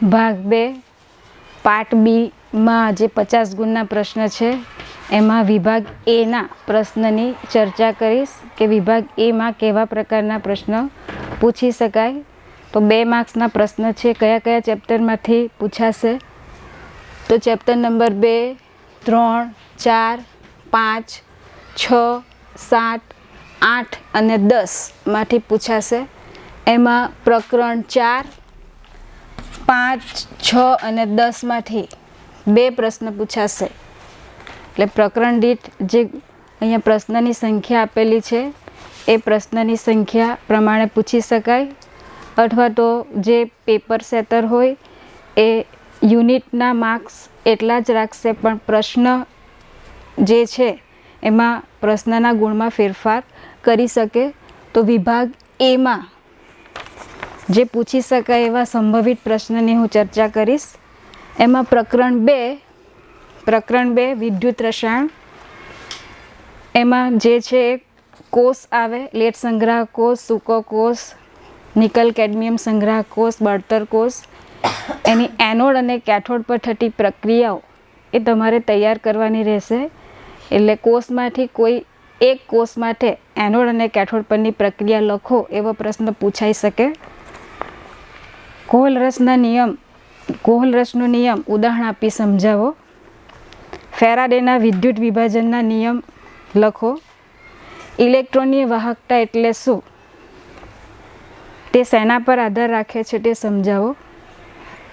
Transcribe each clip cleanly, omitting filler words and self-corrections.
ભાગ 2 પાર્ટ બીમાં જે 50 ગુણના પ્રશ્ન છે એમાં વિભાગ એના પ્રશ્નની ચર્ચા કરીશ કે વિભાગ એમાં કેવા પ્રકારના પ્રશ્ન પૂછી શકાય. તો 2 માર્ક્સના પ્રશ્ન છે. કયા કયા ચેપ્ટરમાંથી પૂછાશે? તો ચેપ્ટર નંબર 2, 3, 4, 5, 6, 7, 8 અને 10 માંથી પૂછાશે. એમાં પ્રકરણ 4, 5, 6 અને 10 માંથી 2 પ્રશ્ન પૂછાશે. એટલે પ્રકરણ દીઠ જે અહીંયા પ્રશ્નની સંખ્યા આપેલી છે એ પ્રશ્નની સંખ્યા પ્રમાણે પૂછી શકાય, અથવા તો જે પેપર સેટર હોય એ યુનિટના માર્ક્સ એટલા જ રાખશે, પણ પ્રશ્ન જે છે એમાં પ્રશ્નના ગુણમાં ફેરફાર કરી શકે. તો વિભાગ એમાં જે પૂછી શકાય એવા સંભવિત પ્રશ્નની હું ચર્ચા કરીશ. એમાં પ્રકરણ 2 વિદ્યુત રસાયણ, એમાં જે છે કોષ આવે, લેડ સંગ્રાહક કોષ, સૂકો કોષ, નિકલ કેડમિયમ સંગ્રાહક કોષ, બળતર કોષ. એની એનોડ અને કેથોડ પર થતી પ્રક્રિયાઓ એ તમારે તૈયાર કરવાની રહેશે. એટલે કોષમાંથી કોઈ એક કોષ માટે એનોડ અને કેથોડ પરની પ્રક્રિયા લખો એવો પ્રશ્ન પૂછાઈ શકે. કોહલરસનો નિયમ ઉદાહરણ આપી સમજાવો. ફેરાડેના વિદ્યુત વિભાજનના નિયમ લખો. ઇલેક્ટ્રોનની વાહકતા એટલે શું? તે શેના પર આધાર રાખે છે તે સમજાવો.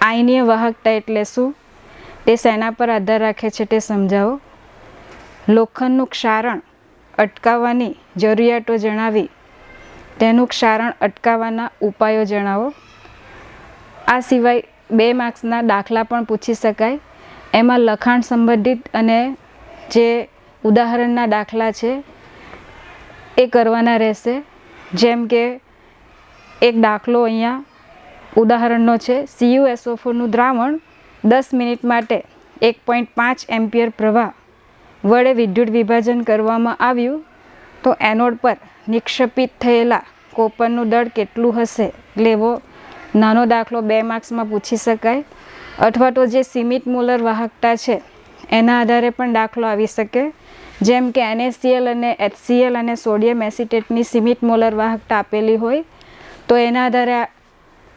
આયનીય વાહકતા એટલે શું? તે શેના પર આધાર રાખે છે તે સમજાવો. લોખંડનું ક્ષારણ અટકાવવાની જરૂરિયાતો જણાવી તેનું ક્ષારણ અટકાવવાના ઉપાયો જણાવો. આ સિવાય 2 માર્ક્સના દાખલા પણ પૂછી શકાય. એમાં લખાણ સંબંધિત અને જે ઉદાહરણના દાખલા છે એ કરવાના રહેશે. જેમ કે એક દાખલો અહીંયા ઉદાહરણનો છે. CuSO4નું દ્રાવણ 10 મિનિટ માટે 1.5 એમ્પિયર પ્રવાહ વડે વિદ્યુત વિભાજન કરવામાં આવ્યું તો એનોડ પર નિક્ષેપિત થયેલા કોપરનું દળ કેટલું હશે? લેવો નાનો દાખલો 2 માર્ક્સમાં પૂછી શકાય. અથવા તો જે સીમિત મોલર વાહકતા છે એના આધારે પણ દાખલો આવી શકે. જેમ કે NaCl અને HCl અને સોડિયમ એસિટેટની સીમિત મોલર વાહકતા આપેલી હોય તો એના આધારે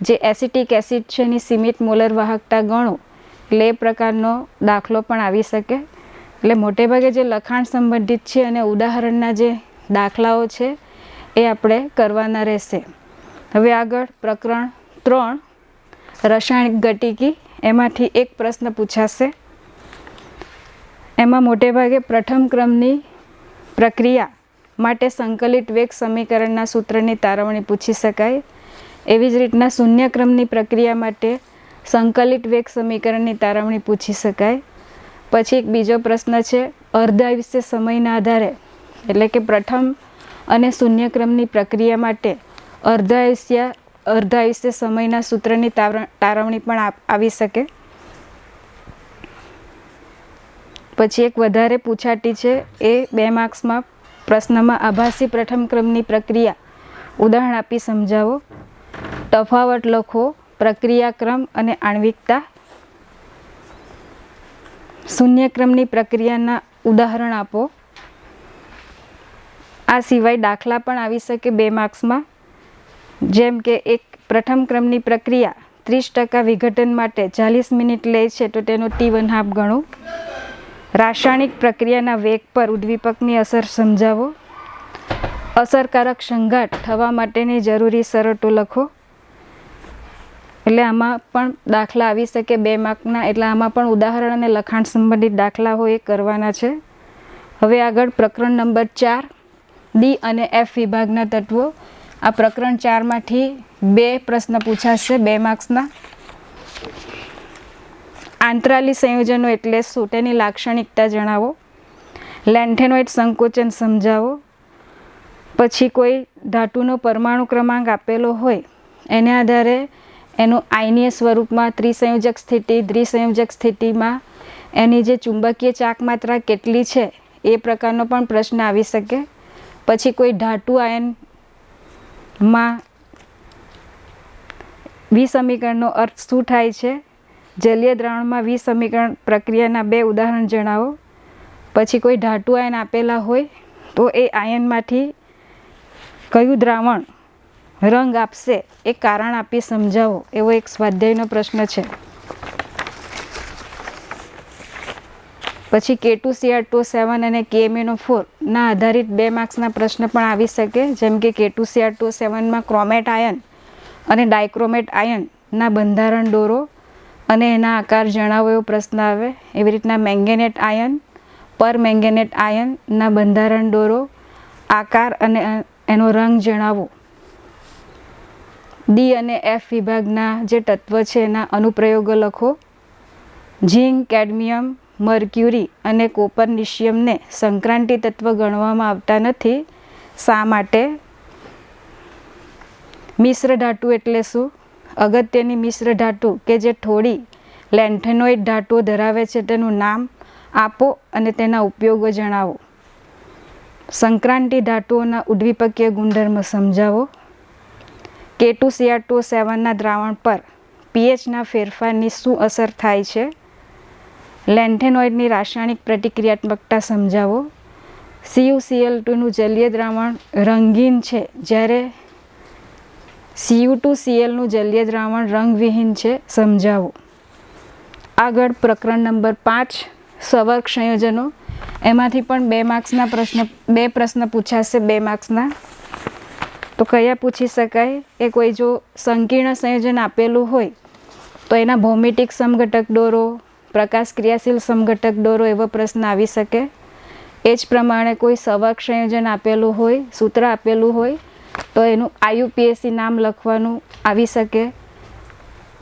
જે એસિટિક એસિડ છે એની સીમિત મોલર વાહકતા ગણો. એટલે એ પ્રકારનો દાખલો પણ આવી શકે. એટલે મોટેભાગે જે લખાણ સંબંધિત છે અને ઉદાહરણના જે દાખલાઓ છે એ આપણે કરવાના રહેશે. હવે આગળ પ્રકરણ 3 રાસાયણિક ગતિકી, એમાંથી એક પ્રશ્ન પૂછાશે. એમાં મોટેભાગે પ્રથમ ક્રમની પ્રક્રિયા માટે સંકલિત વેગ સમીકરણના સૂત્રની તારવણી પૂછી શકાય. એવી જ રીતના શૂન્ય ક્રમની પ્રક્રિયા માટે સંકલિત વેગ સમીકરણની તારવણી પૂછી શકાય. પછી એક બીજો પ્રશ્ન છે અર્ધાયુષ્ય સમયના આધારે, એટલે કે પ્રથમ અને શૂન્ય ક્રમની પ્રક્રિયા માટે અર્ધાયુષ્ય સમયના સૂત્રની તારવણી પણ આવી શકે. પછી એક વધારે પૂછાતી છે એ 2 માર્ક્સમાં પ્રશ્નમાં આભાસી પ્રથમ ક્રમની પ્રક્રિયા ઉદાહરણ આપી સમજાવો. તફાવત લખો. પ્રક્રિયા ક્રમ અને આણ્વિકતા. શૂન્ય ક્રમની પ્રક્રિયાના ઉદાહરણ આપો. આ સિવાય દાખલા પણ આવી શકે 2 માર્ક્સમાં. જેમ કે એક પ્રથમ ક્રમની પ્રક્રિયા 30% વિઘટન માટે 40 મિનિટ લે છે તો તેનો T½ ગણો. રાસાયણિક પ્રક્રિયાના વેગ પર ઉદ્દીપકની અસર સમજાવો. અસરકારક સંઘાત થવા માટેની જરૂરી શરતો લખો. એટલે આમાં પણ દાખલા આવી શકે 2 માર્કના. એટલે આમાં પણ ઉદાહરણ અને લખાણ સંબંધિત દાખલા હોય એ કરવાના છે. હવે આગળ પ્રકરણ નંબર 4 D અને F વિભાગના તત્વો. આ પ્રકરણ 4 માંથી 2 પ્રશ્ન પૂછાશે 2 માર્ક્સના. આંતરાલી સંયોજનો એટલે શું? તેની લાક્ષણિકતા જણાવો. લેન્થેનોઇડ સંકોચન સમજાવો. પછી કોઈ ધાતુનો પરમાણુ ક્રમાંક આપેલો હોય એને આધારે એનું આયનીય સ્વરૂપમાં ત્રિસંયોજક સ્થિતિ, દ્વિસંયોજક સ્થિતિમાં એની જે ચુંબકીય ચાક માત્રા કેટલી છે એ પ્રકારનો પણ પ્રશ્ન આવી શકે. પછી કોઈ ધાતુ આયનમાં વિસમીકરણનો અર્થ શું થાય છે? જલીય દ્રાવણમાં વિસમીકરણ પ્રક્રિયાના 2 ઉદાહરણ જણાવો. પછી કોઈ ધાતુ આયન આપેલા હોય તો એ આયનમાંથી કયું દ્રાવણ રંગ આપશે એ કારણ આપી સમજાવો, એવો એક સ્વાધ્યાયનો પ્રશ્ન છે. પછી K2Cr2O7 અને KMnO4 ના આધારિત 2 માર્ક્સના પ્રશ્ન પણ આવી શકે, જેમ કે K2Cr2O7માં ક્રોમેટ આયન અને ડાયક્રોમેટ આયનના બંધારણ દોરો અને એના આકાર જણાવો એવો પ્રશ્ન આવે. એવી રીતના મેંગેનેટ આયન, પર મેંગેનેટ આયનના બંધારણ દોરો, આકાર અને એનો રંગ જણાવો. ડી અને એફ વિભાગના જે તત્વ છે એના અનુપ્રયોગો લખો. ઝીંક, કેડમિયમ, મર્ક્યુરી અને કોપરનિશિયમને સંક્રાંતિ તત્વ ગણવામાં આવતા નથી. શા માટે? મિશ્ર ધાતુ એટલે શું? અગત્યની મિશ્ર ધાતુ કે જે થોડી લેન્થેનોઇડ ધાતુઓ ધરાવે છે તેનું નામ આપો અને તેના ઉપયોગો જણાવો. સંક્રાંતિ ધાતુઓના ઉદ્દીપકીય ગુણધર્મ સમજાવો. K2Cr2O7ના દ્રાવણ પર pHના ફેરફારની શું અસર થાય છે? લેન્થેનોઇડની રાસાયણિક પ્રતિક્રિયાત્મકતા સમજાવો. CuCl2નું જલીય દ્રાવણ રંગીન છે જ્યારે Cu2Clનું જલીય દ્રાવણ રંગવિહીન છે, સમજાવો. આગળ પ્રકરણ નંબર 5 સવર્ગ સંયોજનો. એમાંથી પણ 2 માર્ક્સના પ્રશ્ન 2 પ્રશ્ન પૂછાશે 2 માર્ક્સના. તો કયા પૂછી શકાય? એ કોઈ જો સંકીર્ણ સંયોજન આપેલું હોય તો એના ભૌમિતિક સમઘટક દોરો, પ્રકાશ ક્રિયાશીલ સમઘટક દોરો, એવો પ્રશ્ન આવી શકે. એ જ પ્રમાણે કોઈ સવર્ગ સંયોજન આપેલું હોય, સૂત્ર આપેલું હોય તો એનું IUPAC નામ લખવાનું આવી શકે.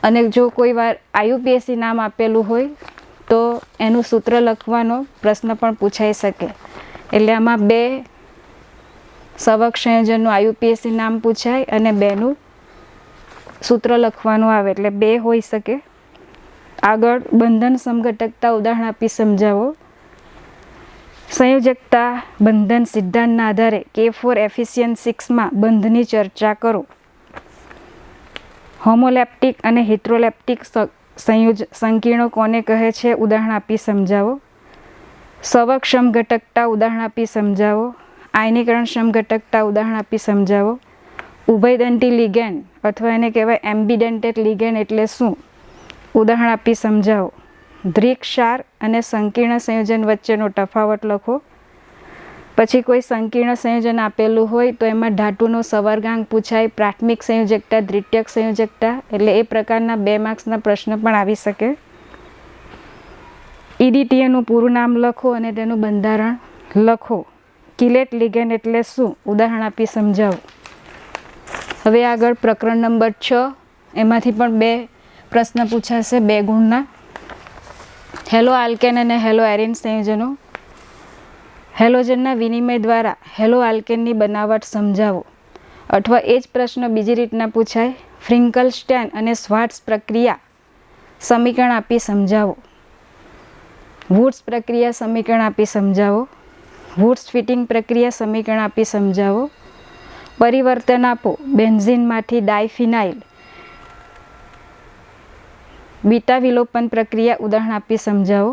અને જો કોઈ વાર IUPAC નામ આપેલું હોય તો એનું સૂત્ર લખવાનો પ્રશ્ન પણ પૂછાઈ શકે. એટલે આમાં 2 સવર્ગ સંયોજનનું IUPAC નામ પૂછાય અને 2નું સૂત્ર લખવાનું આવે, એટલે 2 હોઈ શકે. આગળ બંધન સમઘટકતા ઉદાહરણ આપી સમજાવો. સંયોજકતા બંધન સિદ્ધાંતના આધારે K4 બંધની ચર્ચા કરો. હોમોલેપ્ટિક અને હિટ્રોલેપ્ટિક સંકીર્ણો કોને કહે છે? ઉદાહરણ આપી સમજાવો. સવર્ગ સમઘટકતા ઉદાહરણ આપી સમજાવો. આયનીકરણ સમઘટકતા ઉદાહરણ આપી સમજાવો. ઉભયદંતી લિગેન્ડ અથવા એને કહેવાય એમ્બિડેન્ટેડ લિગેન્ડ એટલે શું? ઉદાહરણ આપી સમજાવો. દ્વિક્ષાર અને સંકીર્ણ સંયોજન વચ્ચેનો તફાવત લખો. પછી કોઈ સંકીર્ણ સંયોજન આપેલું હોય તો એમાં ધાતુનો સવર્ગાંક પૂછાય, પ્રાથમિક સંયોજકતા, દ્વિતીયક સંયોજકતા, એટલે એ પ્રકારના 2 માર્ક્સના પ્રશ્ન પણ આવી શકે. EDTA પૂરું નામ લખો અને તેનું બંધારણ લખો. કિલેટ લિગેન્ડ એટલે શું? ઉદાહરણ આપી સમજાવો. હવે આગળ પ્રકરણ નંબર 6. એમાંથી પણ 2 પ્રશ્ન પૂછાશે 2 ગુણના. હેલો આલ્કેન અને હેલો એરિન સંયોજનો. હેલોજનના વિનિમય દ્વારા હેલો આલ્કેનની બનાવટ સમજાવો. અથવા એ જ પ્રશ્ન બીજી રીતના પૂછાય. ફ્રિંકલસ્ટેન અને શ્વાર્ટ્ઝ પ્રક્રિયા સમીકરણ આપી સમજાવો. વુડ્સ પ્રક્રિયા સમીકરણ આપી સમજાવો. વુડ્સ ફિટિંગ પ્રક્રિયા સમીકરણ આપી સમજાવો. પરિવર્તન આપો. બેન્ઝીનમાંથી ડાયફિનાઇલ બીટા વિલોપન પ્રક્રિયા ઉદાહરણ આપી સમજાવો.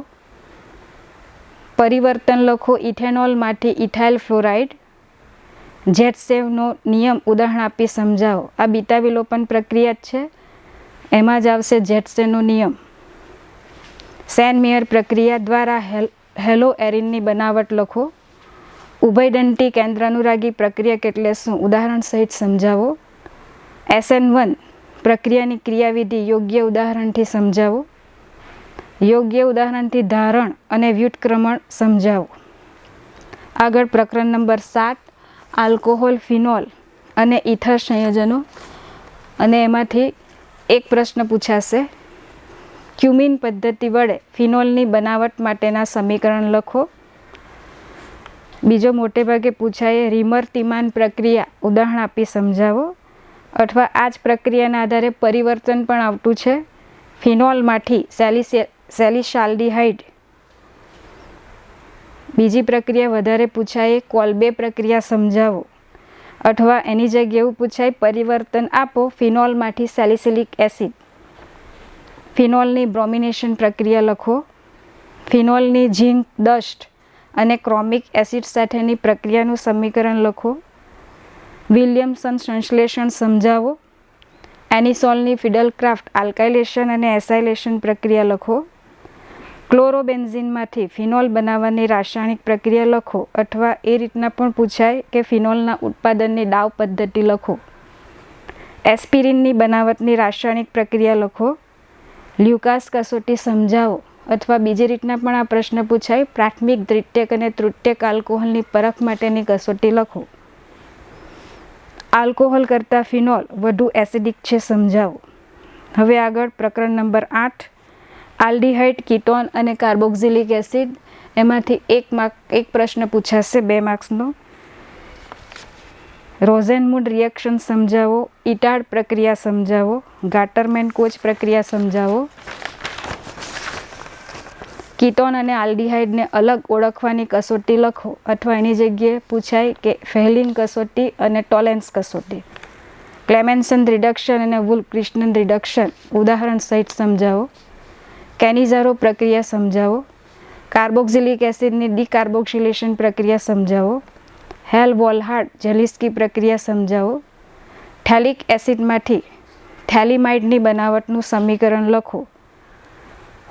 પરિવર્તન લખો. ઇથેનોલમાંથી ઇથાઇલ ફ્લોરાઇડ. જેટસેવનો નિયમ ઉદાહરણ આપી સમજાવો. આ બીટા વિલોપન પ્રક્રિયા જ છે, એમાં જ આવશે જેટસેવનો નિયમ. સેન મેયર પ્રક્રિયા દ્વારા હેલો એરિનની બનાવટ લખો. ઉભયદંતી કેન્દ્રાનુરાગી પ્રક્રિયા એટલે શું? ઉદાહરણ સહિત સમજાવો. SN1 પ્રક્રિયાની ક્રિયાવિધિ યોગ્ય ઉદાહરણથી સમજાવો. યોગ્ય ઉદાહરણથી ધારણ અને વ્યુત્ક્રમણ સમજાવો. આગળ પ્રકરણ નંબર 7 આલ્કોહોલ, ફિનોલ અને ઇથર સંયોજનો. અને એમાંથી એક પ્રશ્ન પૂછાશે. ક્યુમિન પદ્ધતિ વડે ફિનોલની બનાવટ માટેના સમીકરણ લખો. બીજો મોટે ભાગે પૂછાય રીમર તિમાન પ્રક્રિયા ઉદાહરણ આપી સમજાવો. અથવા આ જ પ્રક્રિયાના આધારે પરિવર્તન પણ આવતું છે. ફિનોલમાંથી સેલિસાલ્ડિહાઇડ. બીજી પ્રક્રિયા વધારે પૂછાય કોલ્બે પ્રક્રિયા સમજાવો. અથવા એની જગ્યાએ એવું પૂછાય પરિવર્તન આપો ફિનોલમાંથી સેલિસિલિક એસિડ. ફિનોલની બ્રોમિનેશન પ્રક્રિયા લખો. ફિનોલની ઝીંક ડસ્ટ અને ક્રોમિક એસિડ સાથેની પ્રક્રિયાનું સમીકરણ લખો. વિલિયમસન સંશ્લેષણ સમજાવો. એનિસોલની ફિડલક્રાફ્ટ આલ્કાઇલેશન અને એસાઇલેશન પ્રક્રિયા લખો. ક્લોરોબેન્ઝીનમાંથી ફિનોલ બનાવવાની રાસાયણિક પ્રક્રિયા લખો. અથવા એ રીતના પણ પૂછાય કે ફિનોલના ઉત્પાદનની ડાવ પદ્ધતિ લખો. એસ્પિરિનની બનાવટની રાસાયણિક પ્રક્રિયા લખો. લ્યુકાસ કસોટી સમજાવો. અથવા બીજી રીતના પણ આ પ્રશ્ન પૂછાય પ્રાથમિક દ્વિતીયક અને તૃતીયક આલ્કોહોલની પરખ માટેની કસોટી લખો. આલ્કોહોલ કરતાં ફિનોલ વધુ એસિડિક છે સમજાવો. હવે આગળ પ્રકરણ નંબર 8 આલ્ડીહાઇડ, કીટોન અને કાર્બોક્સિલિક એસિડ. એમાંથી એક પ્રશ્ન પૂછાશે 2 માર્ક્સનો. રોઝેનમુડ રિએક્શન સમજાવો. ઇટાડ પ્રક્રિયા સમજાવો. ગાટરમેન કોચ પ્રક્રિયા સમજાવો. કીટોન અને આલ્ડીહાઇડને અલગ ઓળખવાની કસોટી લખો. અથવા એની જગ્યાએ પૂછાય કે ફેહલિન કસોટી અને ટોલેન્સ કસોટી. ક્લેમેન્સન રિડક્શન અને વુલ્ફ ક્રિસ્ટન રિડક્શન ઉદાહરણ સહિત સમજાવો. કેનિઝારો પ્રક્રિયા સમજાવો. કાર્બોક્સિલિક એસિડની ડિકાર્બોક્સિલેશન પ્રક્રિયા સમજાવો. હેલ વોલહાર્ડ જેલિસ્કી પ્રક્રિયા સમજાવો. થેલિક એસિડમાંથી થેલિમાઇડની બનાવટનું સમીકરણ લખો.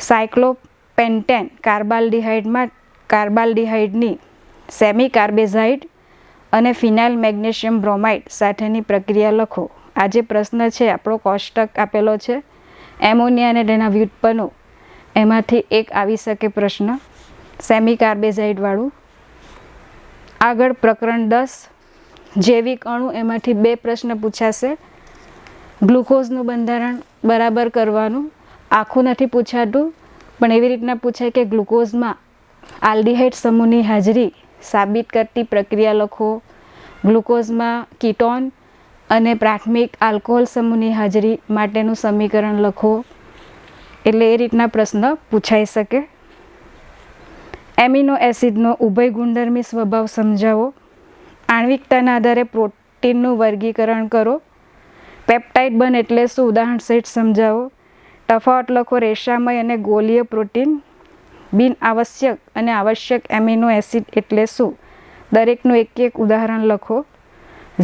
સાયક્લોપેન્ટેન કાર્બાલ્ડિહાઇડની સેમી કાર્બેઝાઇડ અને ફિનાઇલ મેગ્નેશિયમ બ્રોમાઇડ સાથેની પ્રક્રિયા લખો. આ જે પ્રશ્ન છે આપણો કોષ્ટક આપેલો છે એમોનિયા અને તેના વ્યુત્પન્નો એમાંથી એક આવી શકે પ્રશ્ન સેમી કાર્બેઝાઇડવાળું. આગળ પ્રકરણ 10 જૈવિક અણુ. એમાંથી 2 પ્રશ્ન પૂછાશે. ગ્લુકોઝનું બંધારણ બરાબર કરવાનું. આખું નથી પૂછાતું પણ એવી રીતના પૂછાય કે ગ્લુકોઝમાં આલ્ડીહાઇડ સમૂહની હાજરી સાબિત કરતી પ્રક્રિયા લખો. ગ્લુકોઝમાં કીટોન અને પ્રાથમિક આલ્કોહોલ સમૂહની હાજરી માટેનું સમીકરણ લખો. એટલે એ રીતના પ્રશ્ન પૂછાઈ શકે. એમિનો એસિડનો ઉભય ગુણધર્મી સ્વભાવ સમજાવો. આણ્વિકતાના આધારે પ્રોટીનનું વર્ગીકરણ કરો. પેપ્ટાઇડ બંધ એટલે શું ઉદાહરણ સહિત સમજાવો. તફાવત લખો રેશામય અને ગોલીય પ્રોટીન. બિન આવશ્યક અને આવશ્યક એમિનો એસિડ એટલે શું દરેકનું એક ઉદાહરણ લખો.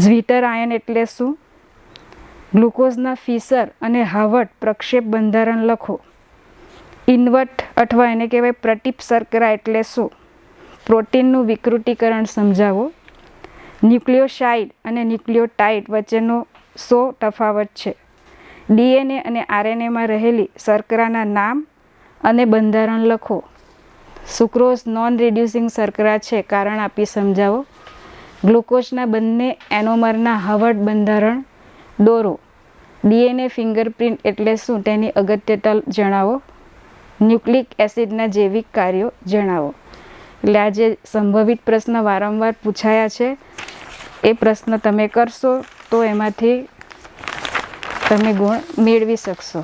ઝ્વિટર આયન એટલે શું. ગ્લુકોઝના ફિશર અને હાવર્ટ પ્રક્ષેપ બંધારણ લખો. ઇન્વર્ટ અથવા એને કહેવાય પ્રટીપ શર્કરા એટલે શું. પ્રોટીનનું વિકૃતિકરણ સમજાવો. ન્યુક્લિયોસાઇડ અને ન્યુક્લિયોટાઇડ વચ્ચેનો શો તફાવત છે. ડીએનએ અને આરએનએમાં રહેલી શર્કરાના નામ અને બંધારણ લખો. સુક્રોઝ નોન રિડ્યુસિંગ શર્કરા છે કારણ આપી સમજાવો. ગ્લુકોઝના બંને એનોમરના હાવર્ટ બંધારણ દોરો. ડીએનએ ફિંગરપ્રિન્ટ એટલે શું તેની અગત્યતા જણાવો. ન્યુક્લિક એસિડના જૈવિક કાર્યો જણાવો. એટલે આ જે સંભવિત પ્રશ્ન વારંવાર પૂછાયા છે એ પ્રશ્ન તમે કરશો તો એમાંથી તમે ગુણ મેળવી શકશો.